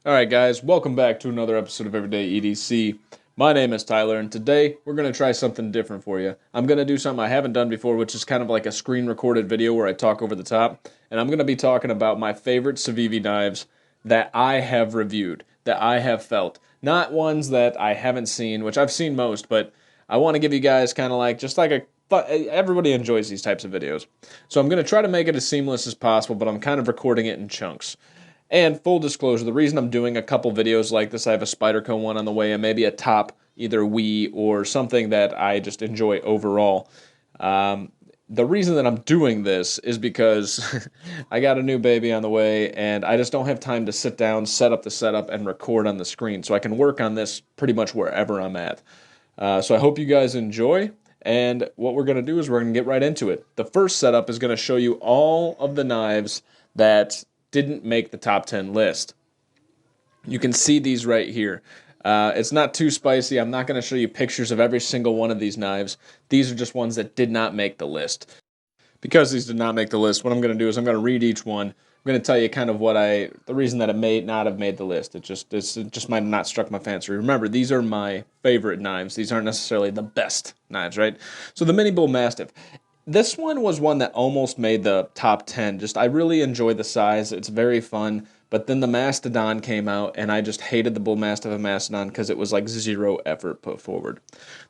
Alright guys, welcome back to another episode of Everyday EDC. My name is Tyler, and today we're going to try something different for you. I'm going to do something I haven't done before, which is kind of like a screen recorded video where I talk over the top. And I'm going to be talking about my favorite Civivi knives that I have reviewed, that I have felt. Not ones that I haven't seen, which I've seen most, but I want to give you guys kind of like, just like a everybody enjoys these types of videos. So I'm going to try to make it as seamless as possible, but I'm kind of recording it in chunks. And full disclosure, the reason I'm doing a couple videos like this, I have a Spyderco one on the way and maybe a top either Wii or something that I just enjoy overall. The reason that I'm doing this is because I got a new baby on the way and I just don't have time to sit down, set up the setup, and record on the screen. So I can work on this pretty much wherever I'm at. So I hope you guys enjoy. And what we're going to do is we're going to get right into it. The first setup is going to show you all of the knives that didn't make the top 10 list. You can see these right here. It's not too spicy. I'm not going to show you pictures of every single one of these knives. These are just ones that did not make the list. Because these did not make the list, what I'm going to do is I'm going to read each one. I'm going to tell you kind of the reason that it may not have made the list. It just might have not struck my fancy. Remember, these are my favorite knives. These aren't necessarily the best knives, right? So the Mini Bull Mastiff. This one was one that almost made the top 10. I really enjoy the size. It's very fun. But then the Mastodon came out, and I just hated the Bull Mastiff and Mastodon because it was like zero effort put forward.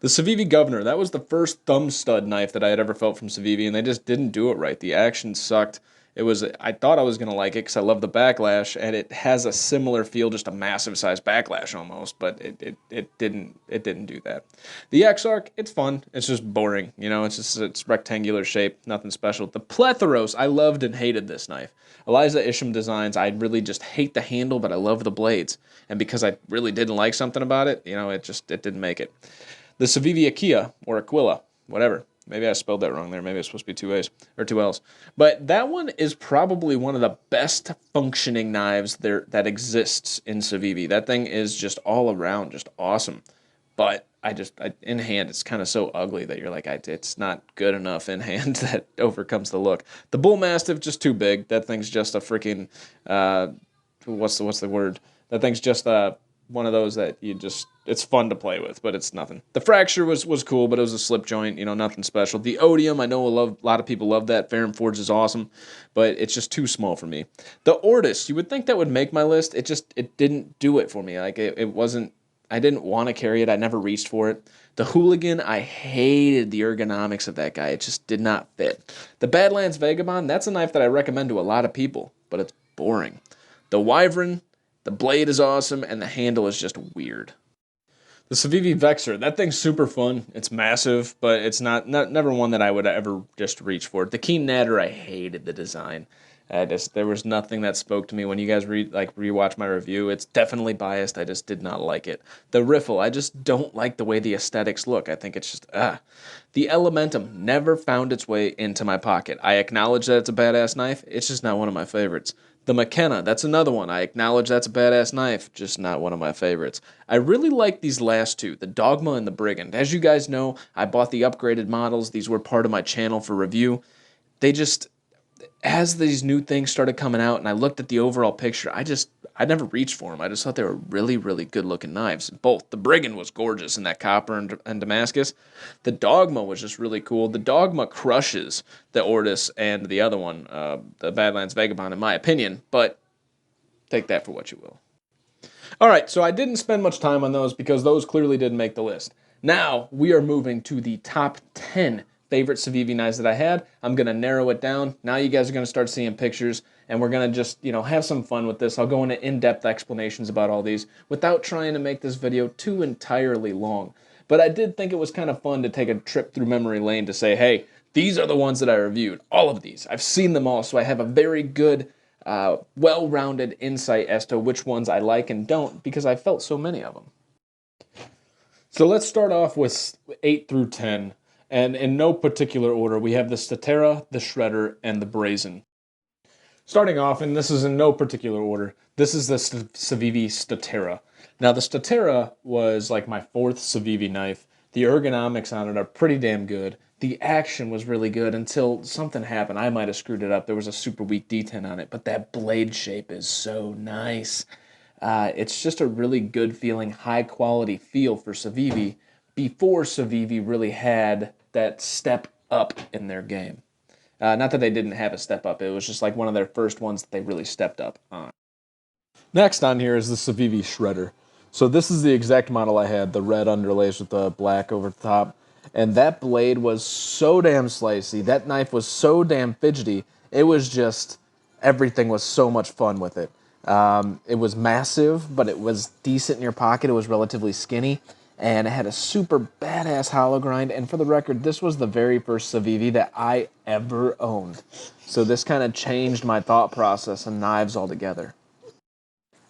The Civivi Governor, that was the first thumb stud knife that I had ever felt from Civivi, and they just didn't do it right. The action sucked. I thought I was going to like it because I love the backlash, and it has a similar feel, just a massive size backlash almost, but it didn't do that. The X-Arc, it's fun. It's just boring. You know, it's rectangular shape, nothing special. The Plethoros, I loved and hated this knife. Eliza Isham Designs, I really just hate the handle, but I love the blades. And because I really didn't like something about it, you know, it didn't make it. The Civivi Aquila, or Aquila, whatever. Maybe I spelled that wrong there. Maybe it's supposed to be two A's or two L's. But that one is probably one of the best functioning knives that exists in Civivi. That thing is just all around just awesome. But in hand, it's kind of so ugly that you're like, it's not good enough in hand that overcomes the look. The Bull Mastiff, just too big. That thing's just a freaking, what's the word? That thing's just one of those that it's fun to play with, but it's nothing. The Fracture was cool, but it was a slip joint, you know, nothing special. The Odium, I know a lot of people love that. Ferrum Forge is awesome, but it's just too small for me. The Ortis, you would think that would make my list. It didn't do it for me. Like, it wasn't, I didn't want to carry it. I never reached for it. The Hooligan, I hated the ergonomics of that guy. It just did not fit. The Badlands Vagabond, that's a knife that I recommend to a lot of people, but it's boring. The Wyvern, the blade is awesome, and the handle is just weird. The Civivi Vexor, that thing's super fun. It's massive, but it's never one that I would ever just reach for. The Keen Natter, I hated the design. There was nothing that spoke to me. When you guys rewatch my review, it's definitely biased. I just did not like it. The Riffle, I just don't like the way the aesthetics look. I think it's just, The Elementum never found its way into my pocket. I acknowledge that it's a badass knife. It's just not one of my favorites. The McKenna, that's another one. I acknowledge that's a badass knife, just not one of my favorites. I really like these last two, the Dogma and the Brigand. As you guys know, I bought the upgraded models. These were part of my channel for review. As these new things started coming out and I looked at the overall picture, I never reached for them. I just thought they were really, really good looking knives. Both. The Brigand was gorgeous in that copper and Damascus. The Dogma was just really cool. The Dogma crushes the Ortis and the other one, the Badlands Vagabond, in my opinion, but take that for what you will. All right, so I didn't spend much time on those because those clearly didn't make the list. Now we are moving to the top 10 favorite Civivi knives that I had. I'm going to narrow it down. Now you guys are going to start seeing pictures, and we're going to just, have some fun with this. I'll go into in-depth explanations about all these without trying to make this video too entirely long. But I did think it was kind of fun to take a trip through memory lane to say, hey, these are the ones that I reviewed. All of these. I've seen them all, so I have a very good, well-rounded insight as to which ones I like and don't because I felt so many of them. So let's start off with 8 through 10. And in no particular order, we have the Statera, the Shredder, and the Brazen. Starting off, and this is in no particular order, this is the Civivi Statera. Now, the Statera was like my fourth Civivi knife. The ergonomics on it are pretty damn good. The action was really good until something happened. I might have screwed it up. There was a super weak detent on it, but that blade shape is so nice. It's just a really good feeling, high quality feel for Civivi before Civivi really had that step up in their game. Not that they didn't have a step up, it was just like one of their first ones that they really stepped up on. Next on here is the Civivi Shredder. So this is the exact model I had, the red underlays with the black over the top. And that blade was so damn slicey, that knife was so damn fidgety, it was just, everything was so much fun with it. It was massive, but it was decent in your pocket, it was relatively skinny, and it had a super badass hollow grind, and for the record, this was the very first Civivi that I ever owned. So this kind of changed my thought process on knives altogether.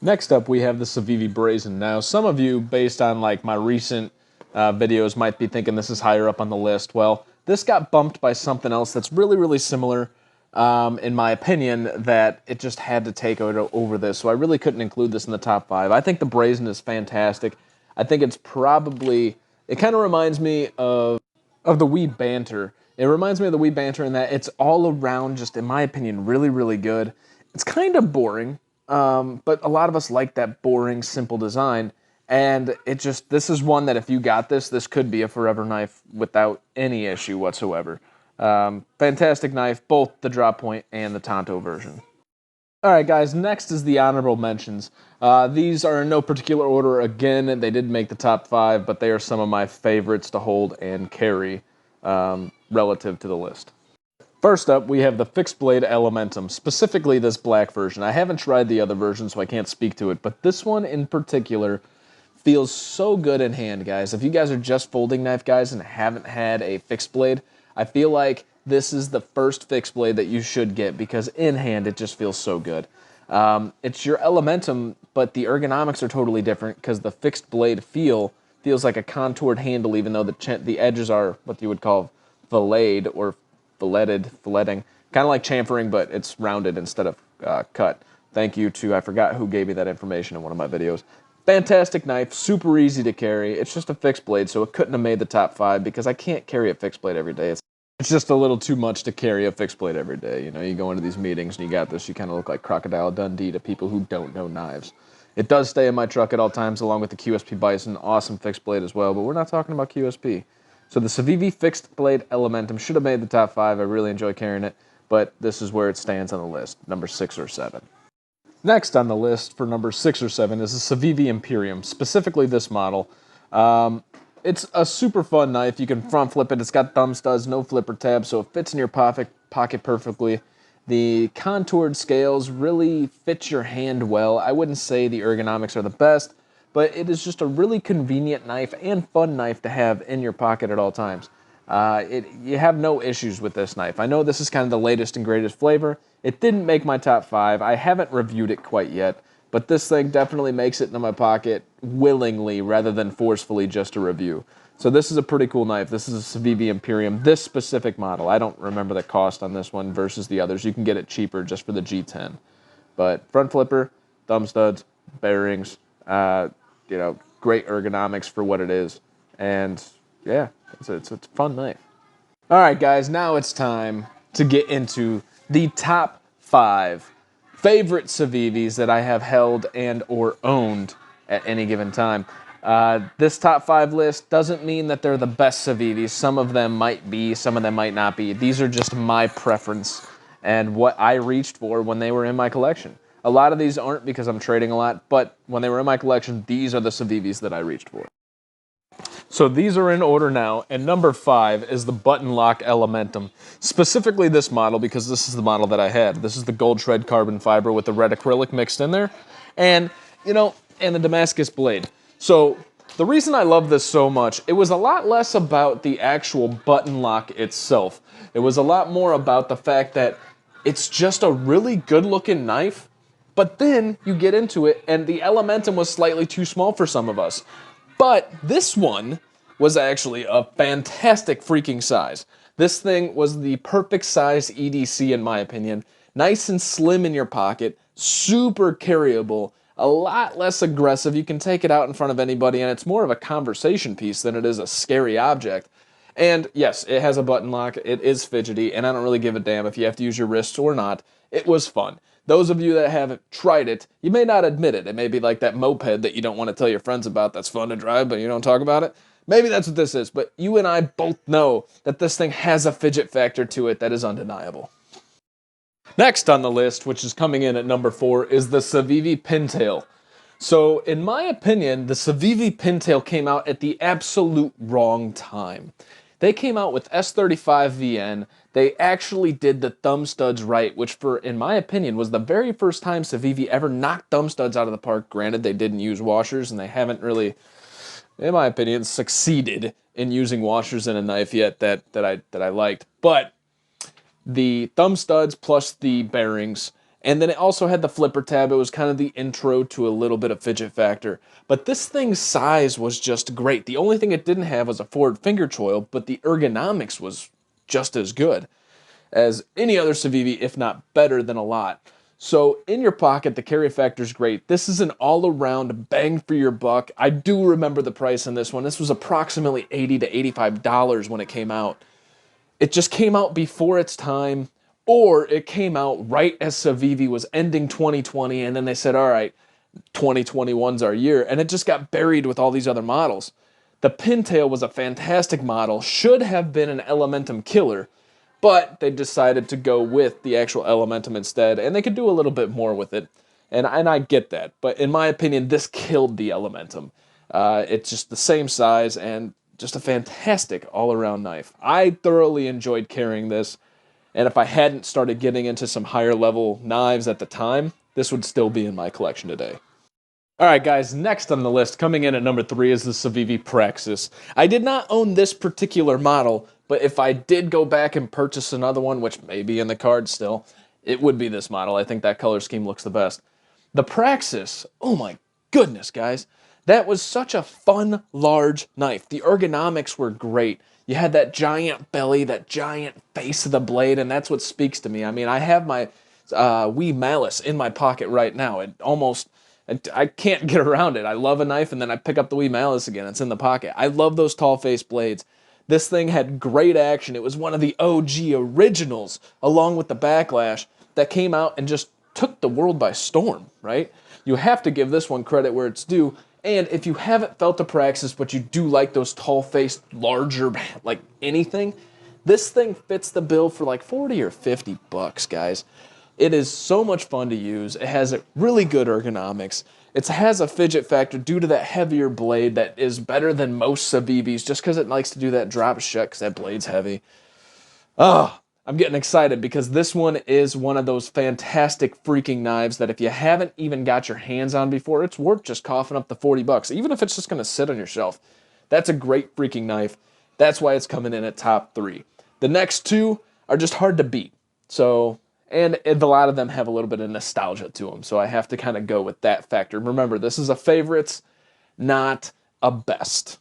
Next up, we have the Civivi Brazen. Now, some of you, based on like my recent videos, might be thinking this is higher up on the list. Well, this got bumped by something else that's really, really similar, in my opinion, that it just had to take over this. So I really couldn't include this in the top 5. I think the Brazen is fantastic. I think it's probably, it kind of reminds me of the Wii Banter. It reminds me of the Wii Banter in that it's all around, just in my opinion, really, really good. It's kind of boring. But a lot of us like that boring, simple design, and this is one that if you got this could be a forever knife without any issue whatsoever. Fantastic knife, both the drop point and the Tonto version. Alright guys, next is the honorable mentions. These are in no particular order. Again, they did make the top 5, but they are some of my favorites to hold and carry relative to the list. First up, we have the Fixed Blade Elementum, specifically this black version. I haven't tried the other version, so I can't speak to it, but this one in particular feels so good in hand, guys. If you guys are just folding knife guys and haven't had a fixed blade, I feel like this is the first fixed blade that you should get because in hand it just feels so good. It's your Elementum, but the ergonomics are totally different because the fixed blade feels like a contoured handle, even though the edges are what you would call filleted or filleting, kind of like chamfering, but it's rounded instead of cut. Thank you to, I forgot who gave me that information in one of my videos. Fantastic knife, super easy to carry. It's just a fixed blade, so it couldn't have made the top 5 because I can't carry a fixed blade every day. It's just a little too much to carry a fixed blade every day. You know, you go into these meetings and you got this, you kind of look like Crocodile Dundee to people who don't know knives. It does stay in my truck at all times along with the QSP Bison, awesome fixed blade as well, but we're not talking about QSP. So the Civivi Fixed Blade Elementum should have made the top 5. I really enjoy carrying it, but this is where it stands on the list, number 6 or 7. Next on the list for number 6 or 7 is the Civivi Imperium, specifically this model. It's a super fun knife. You can front flip it. It's got thumb studs, no flipper tab, so it fits in your pocket perfectly. The contoured scales really fit your hand well. I wouldn't say the ergonomics are the best, but it is just a really convenient knife and fun knife to have in your pocket at all times. You have no issues with this knife. I know this is kind of the latest and greatest flavor. It didn't make my top 5. I haven't reviewed it quite yet, but this thing definitely makes it into my pocket willingly rather than forcefully just to review. So this is a pretty cool knife. This is a Civivi Imperium, this specific model. I don't remember the cost on this one versus the others. You can get it cheaper just for the G10. But front flipper, thumb studs, bearings, you know, great ergonomics for what it is. And yeah, it's a fun knife. All right, guys, now it's time to get into the top 5 favorite Civivis that I have held and or owned at any given time. This top 5 list doesn't mean that they're the best Civivis. Some of them might be, some of them might not be. These are just my preference and what I reached for when they were in my collection. A lot of these aren't because I'm trading a lot, but when they were in my collection, these are the Civivis that I reached for. So these are in order now, and number 5 is the button lock Elementum. Specifically this model, because this is the model that I had. This is the gold shred carbon fiber with the red acrylic mixed in there, and, you know, and the Damascus blade. So the reason I love this so much, it was a lot less about the actual button lock itself. It was a lot more about the fact that it's just a really good looking knife, but then you get into it, and the Elementum was slightly too small for some of us. But this one was actually a fantastic freaking size. This thing was the perfect size EDC in my opinion. Nice and slim in your pocket, super carryable, a lot less aggressive. You can take it out in front of anybody and it's more of a conversation piece than it is a scary object. And yes, it has a button lock, it is fidgety, and I don't really give a damn if you have to use your wrists or not. It was fun. Those of you that haven't tried it, you may not admit it. It may be like that moped that you don't want to tell your friends about that's fun to drive, but you don't talk about it. Maybe that's what this is, but you and I both know that this thing has a fidget factor to it that is undeniable. Next on the list, which is coming in at number 4, is the Civivi Pintail. So, in my opinion, the Civivi Pintail came out at the absolute wrong time. They came out with S35VN. They actually did the thumb studs right, which in my opinion, was the very first time Civivi ever knocked thumb studs out of the park. Granted, they didn't use washers, and they haven't really, in my opinion, succeeded in using washers in a knife yet that I liked. But the thumb studs plus the bearings, and then it also had the flipper tab. It was kind of the intro to a little bit of fidget factor. But this thing's size was just great. The only thing it didn't have was a forward finger choil, but the ergonomics was just as good as any other Civivi, if not better than a lot. So in your pocket, the carry factor is great. This is an all-around bang for your buck. I do remember the price on this one. This was approximately $80 to $85 when it came out. It just came out before its time, or it came out right as Civivi was ending 2020, and then they said, all right, 2021's our year, and it just got buried with all these other models. The Pintail was a fantastic model, should have been an Elementum killer, but they decided to go with the actual Elementum instead, and they could do a little bit more with it, and I get that, but in my opinion, this killed the Elementum. It's just the same size, and just a fantastic all-around knife. I thoroughly enjoyed carrying this, and if I hadn't started getting into some higher level knives at the time, this would still be in my collection today. Alright guys, next on the list, coming in at number 3 is the Civivi Praxis. I did not own this particular model, but if I did go back and purchase another one, which may be in the card still, it would be this model. I think that color scheme looks the best. The Praxis, oh my goodness guys, that was such a fun, large knife. The ergonomics were great. You had that giant belly, that giant face of the blade, and that's what speaks to me. I mean, I have my wee Malice in my pocket right now. I can't get around it. I love a knife, and then I pick up the wee Malice again. It's in the pocket. I love those tall face blades. This thing had great action. It was one of the OG originals, along with the Backlash, that came out and just took the world by storm, right? You have to give this one credit where it's due. And if you haven't felt a Praxis, but you do like those tall-faced, larger, like anything, this thing fits the bill for like 40 or 50 bucks, guys. It is so much fun to use. It has a really good ergonomics. It has a fidget factor due to that heavier blade that is better than most Civivis just because it likes to do that drop shut because that blade's heavy. I'm getting excited because this one is one of those fantastic freaking knives that if you haven't even got your hands on before, it's worth just coughing up the 40 bucks, even if it's just going to sit on your shelf. That's a great freaking knife. That's why it's coming in at top 3. The next 2 are just hard to beat. So, and a lot of them have a little bit of nostalgia to them, so I have to kind of go with that factor. Remember, this is a favorites, not a best.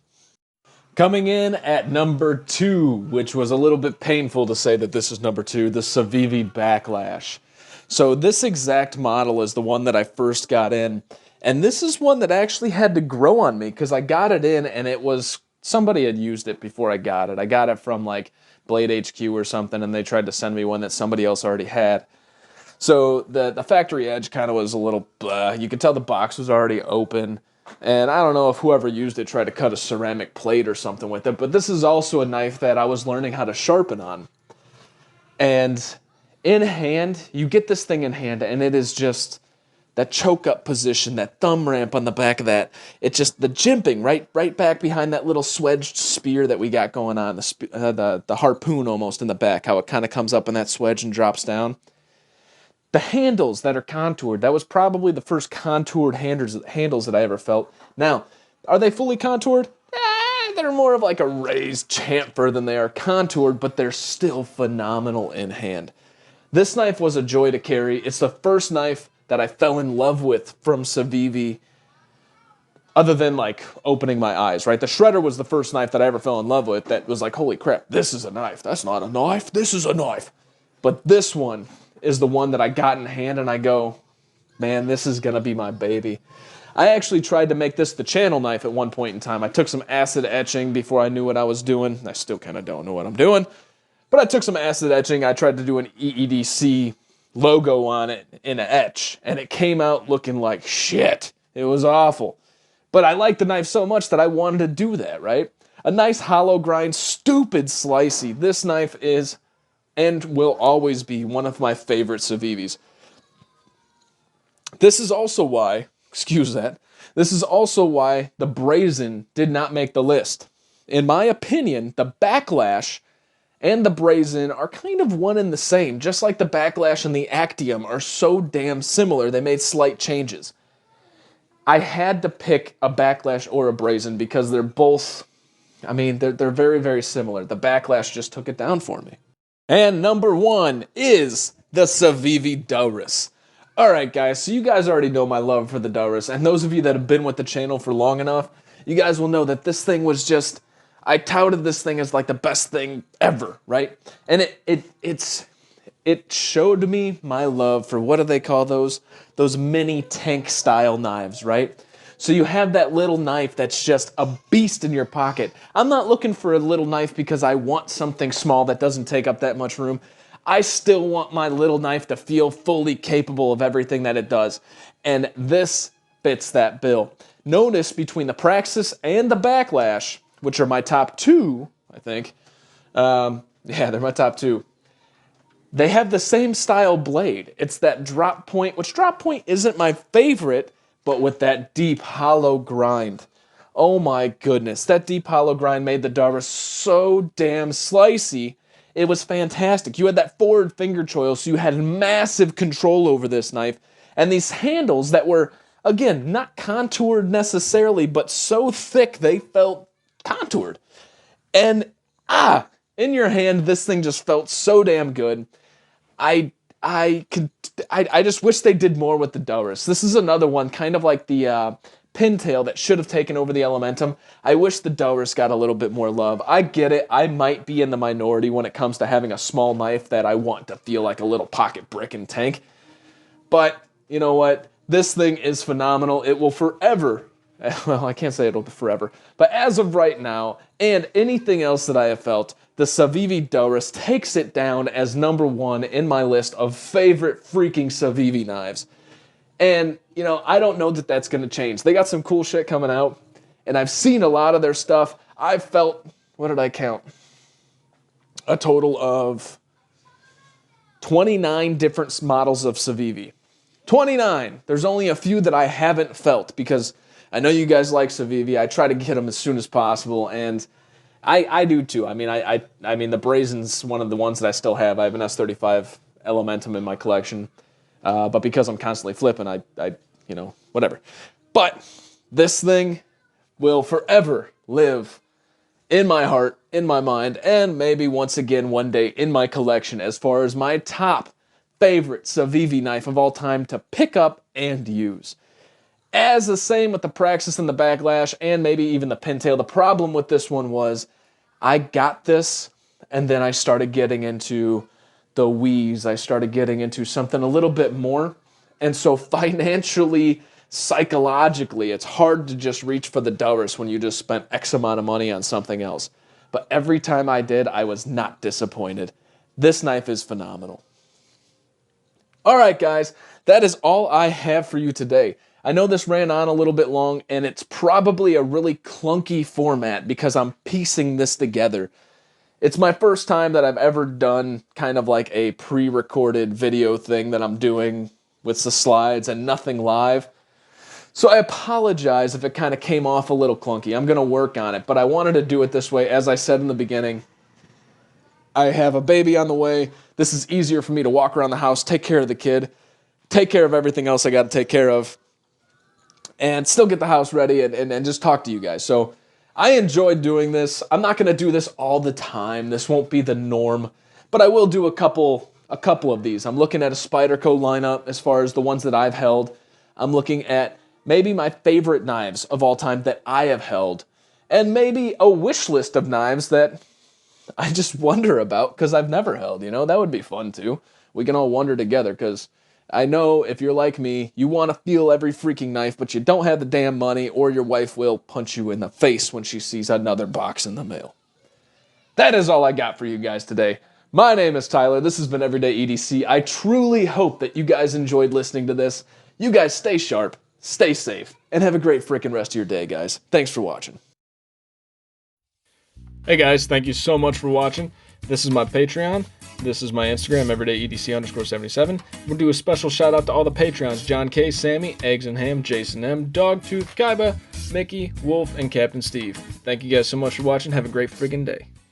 Coming in at number 2, which was a little bit painful to say that this is number 2, the Civivi Backlash. So this exact model is the one that I first got in, and this is one that actually had to grow on me because I got it in and it was, somebody had used it before I got it. I got it from like Blade HQ or something, and they tried to send me one that somebody else already had. So the factory edge kind of was a little blah. You could tell the box was already open. And I don't know if whoever used it tried to cut a ceramic plate or something with it, but this is also a knife that I was learning how to sharpen on. And in hand, you get this thing in hand, and it is just that choke up position, that thumb ramp on the back of that. It's just the jimping right back behind that little swedged spear that we got going on, the harpoon almost in the back, how it kind of comes up in that swedge and drops down. The handles that are contoured, that was probably the first contoured handles that I ever felt. Now, are they fully contoured? They're more of like a raised chamfer than they are contoured, but they're still phenomenal in hand. This knife was a joy to carry. It's the first knife that I fell in love with from Civivi, other than like opening my eyes, right? The Shredder was the first knife that I ever fell in love with that was like, holy crap, this is a knife. That's not a knife, this is a knife. But this one is the one that I got in hand and I go, man, this is gonna be my baby. I actually tried to make this the channel knife at one point in time. I took some acid etching before I knew what I was doing. I still kind of don't know what I'm doing, but I took some acid etching. I tried to do an EEDC logo on it in an etch, and it came out looking like shit. It was awful. But I liked the knife so much that I wanted to do that, right? A nice hollow grind, stupid slicey. This knife is and will always be one of my favorite Civivis. This is also why, excuse that, this is also why the Brazen did not make the list. In my opinion, the Backlash and the Brazen are kind of one and the same, just like the Backlash and the Actium are so damn similar, they made slight changes. I had to pick a Backlash or a Brazen because they're both, I mean, they're very, very similar. The Backlash just took it down for me. And number 1 is the Civivi Doris. Alright guys, so you guys already know my love for the Doris, and those of you that have been with the channel for long enough, you guys will know that this thing was just, I touted this thing as like the best thing ever, right? And it showed me my love for, what do they call those? Those mini tank style knives, right? So you have that little knife that's just a beast in your pocket. I'm not looking for a little knife because I want something small that doesn't take up that much room. I still want my little knife to feel fully capable of everything that it does. And this fits that bill. Notice between the Praxis and the Backlash, which are my top 2, I think. Yeah, they're my top 2. They have the same style blade. It's that drop point, which drop point isn't my favorite, but with that deep hollow grind. Oh my goodness, that deep hollow grind made the Doris so damn slicey. It was fantastic. You had that forward finger choil, so you had massive control over this knife. And these handles that were, again, not contoured necessarily, but so thick they felt contoured. And, in your hand, this thing just felt so damn good. I just wish they did more with the Doris. This is another one, kind of like the Pintail that should have taken over the Elementum. I wish the Doris got a little bit more love. I get it. I might be in the minority when it comes to having a small knife that I want to feel like a little pocket brick and tank. But, you know what? This thing is phenomenal. It will forever, well, I can't say it'll be forever, but as of right now, and anything else that I have felt, the Civivi Doris takes it down as number 1 in my list of favorite freaking Civivi knives. And, you know, I don't know that that's going to change. They got some cool shit coming out, and I've seen a lot of their stuff. I've felt, what did I count? A total of 29 different models of Civivi. 29! There's only a few that I haven't felt, because I know you guys like Civivi. I try to get them as soon as possible, and I do too. I mean, I mean, the Brazen's one of the ones that I still have. I have an S35 Elementum in my collection. But because I'm constantly flipping, I you know, whatever. But this thing will forever live in my heart, in my mind, and maybe once again one day in my collection as far as my top favorite Civivi knife of all time to pick up and use. As the same with the Praxis and the Backlash, and maybe even the Pintail. The problem with this one was I got this, and then I started getting into the Wii's. I started getting into something a little bit more. And so financially, psychologically, it's hard to just reach for the Doris when you just spent X amount of money on something else. But every time I did, I was not disappointed. This knife is phenomenal. All right, guys, that is all I have for you today. I know this ran on a little bit long, and it's probably a really clunky format because I'm piecing this together. It's my first time that I've ever done kind of like a pre-recorded video thing that I'm doing with the slides and nothing live. So I apologize if it kind of came off a little clunky. I'm going to work on it, but I wanted to do it this way. As I said in the beginning, I have a baby on the way. This is easier for me to walk around the house, take care of the kid, take care of everything else I got to take care of, and still get the house ready and just talk to you guys. So I enjoyed doing this. I'm not going to do this all the time. This won't be the norm, but I will do a couple of these. I'm looking at a Spyderco lineup as far as the ones that I've held. I'm looking at maybe my favorite knives of all time that I have held, and maybe a wish list of knives that I just wonder about because I've never held, you know? That would be fun too. We can all wonder together because I know if you're like me, you want to feel every freaking knife, but you don't have the damn money, or your wife will punch you in the face when she sees another box in the mail. That is all I got for you guys today. My name is Tyler. This has been Everyday EDC. I truly hope that you guys enjoyed listening to this. You guys stay sharp, stay safe, and have a great freaking rest of your day, guys. Thanks for watching. Hey guys, thank you so much for watching. This is my Patreon. This is my Instagram, everydayedc_77. We'll do a special shout out to all the Patreons: John K, Sammy, Eggs and Ham, Jason M, Dogtooth, Kaiba, Mickey, Wolf, and Captain Steve. Thank you guys so much for watching. Have a great freaking day.